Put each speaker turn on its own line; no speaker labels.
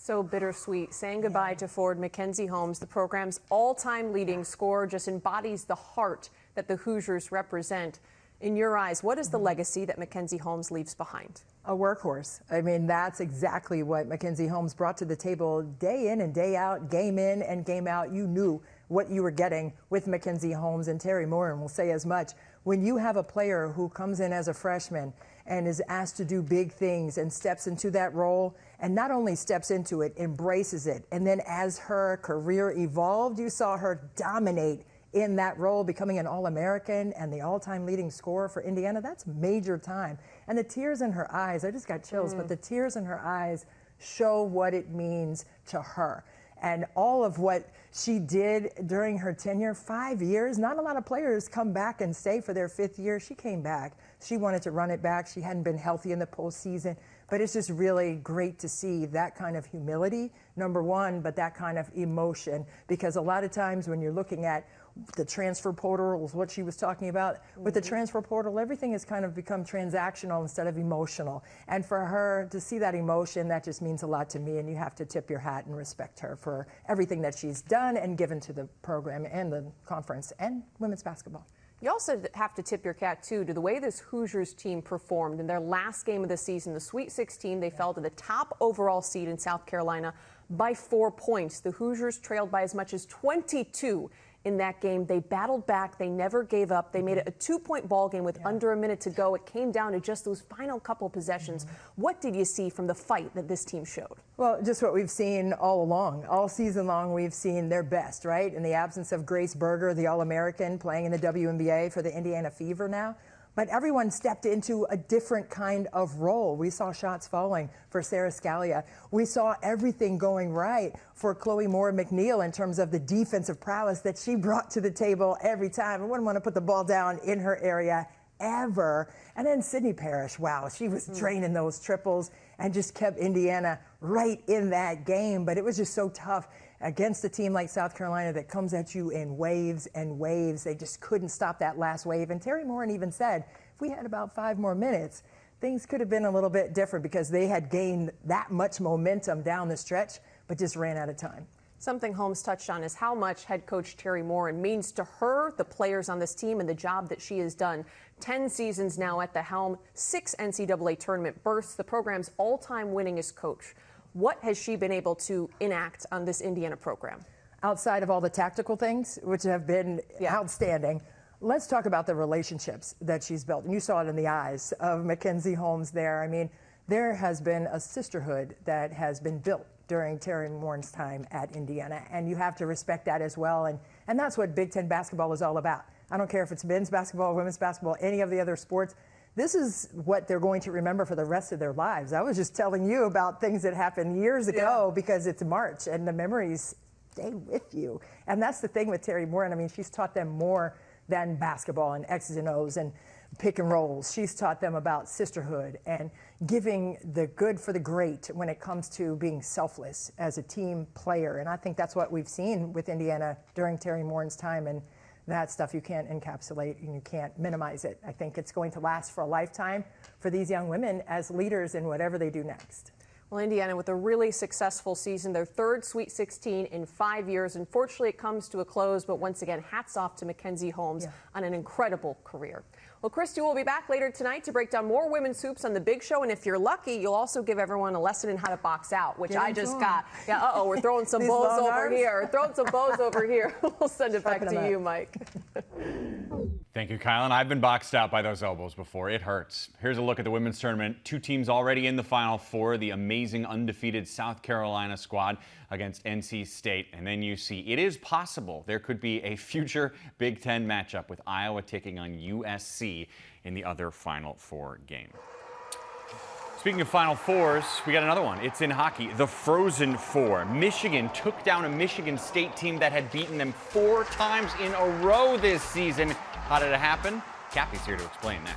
So bittersweet. Saying goodbye to forward Mackenzie Holmes, the program's all-time leading scorer, just embodies the heart that the Hoosiers represent. In your eyes, what is the legacy that Mackenzie Holmes leaves behind?
A workhorse. I mean, that's exactly what Mackenzie Holmes brought to the table day in and day out, game in and game out. You knew what you were getting with Mackenzie Holmes, and Terry Moran will say as much. When you have a player who comes in as a freshman and is asked to do big things and steps into that role, and not only steps into it, embraces it, and then as her career evolved, you saw her dominate in that role, becoming an All-American and the all-time leading scorer for Indiana. That's major time. And the tears in her eyes, I just got chills, but the tears in her eyes show what it means to her. And all of what she did during her tenure, 5 years, not a lot of players come back and stay for their 5th year. She came back. She wanted to run it back. She hadn't been healthy in the postseason. But it's just really great to see that kind of humility, number one, but that kind of emotion. Because a lot of times when you're looking at the transfer portal, was what she was talking about. With the transfer portal, everything has kind of become transactional instead of emotional. And for her to see that emotion, that just means a lot to me. And you have to tip your hat and respect her for everything that she's done and given to the program and the conference and women's basketball.
You also have to tip your cap, too, to the way this Hoosiers team performed in their last game of the season, the Sweet 16. They fell to the top overall seed in South Carolina by 4 points. The Hoosiers trailed by as much as 22 in that game. They battled back. They never gave up. They made it a 2-point ball game with under a minute to go. It came down to just those final couple possessions. What did you see from the fight that this team showed? Well,
just what we've seen all along. All season long, we've seen their best, right? In the absence of Grace Berger, the All-American, playing in the WNBA for the Indiana Fever now. But everyone stepped into a different kind of role. We saw shots falling for Sarah Scalia. We saw everything going right for Chloe Moore McNeil in terms of the defensive prowess that she brought to the table every time. I wouldn't want to put the ball down in her area ever. And then Sydney Parrish, wow, she was draining those triples and just kept Indiana right in that game. But it was just so tough against a team like South Carolina that comes at you in waves and waves. They just couldn't stop that last wave. And Terry Moran even said, if we had about 5 more minutes, things could have been a little bit different because they had gained that much momentum down the stretch, but just ran out of time.
Something Holmes touched on is how much head coach Terry Moran means to her, the players on this team, and the job that she has done. 10 seasons now at the helm, 6 NCAA tournament berths, the program's all-time winningest coach. What has she been able to enact on this Indiana program?
Outside of all the tactical things, which have been outstanding, let's talk about the relationships that she's built. And you saw it in the eyes of Mackenzie Holmes there. I mean, there has been a sisterhood that has been built during Terry Moran's time at Indiana, and you have to respect that as well. And that's what Big Ten basketball is all about. I don't care if it's men's basketball, women's basketball, any of the other sports. This is what they're going to remember for the rest of their lives. I was just telling you about things that happened years ago because it's March and the memories stay with you. And that's the thing with Terry Moran. I mean, she's taught them more than basketball and X's and O's and pick and rolls. She's taught them about sisterhood and giving the good for the great when it comes to being selfless as a team player. And I think that's what we've seen with Indiana during Terry Moran's time. And that stuff you can't encapsulate and you can't minimize it. I think it's going to last for a lifetime for these young women as leaders in whatever they do next.
Well, Indiana with a really successful season, their 3rd Sweet 16 in 5 years. Unfortunately, it comes to a close, but once again, hats off to Mackenzie Holmes on an incredible career. Well, Christy will be back later tonight to break down more women's hoops on The Big Show. And if you're lucky, you'll also give everyone a lesson in how to box out, which I just got. Yeah, we're throwing some bows over here. We're throwing some bows over here. We'll send it back to you, Mike.
Thank you, Kylan. I've been boxed out by those elbows before. It hurts. Here's a look at the women's tournament. 2 teams already in the Final Four. The amazing undefeated South Carolina squad against NC State. And then you see it is possible there could be a future Big Ten matchup with Iowa taking on USC in the other Final Four game. Speaking of Final Fours, we got another one. It's in hockey, the Frozen Four. Michigan took down a Michigan State team that had beaten them 4 times in a row this season. How did it happen? Kathy's here to explain that.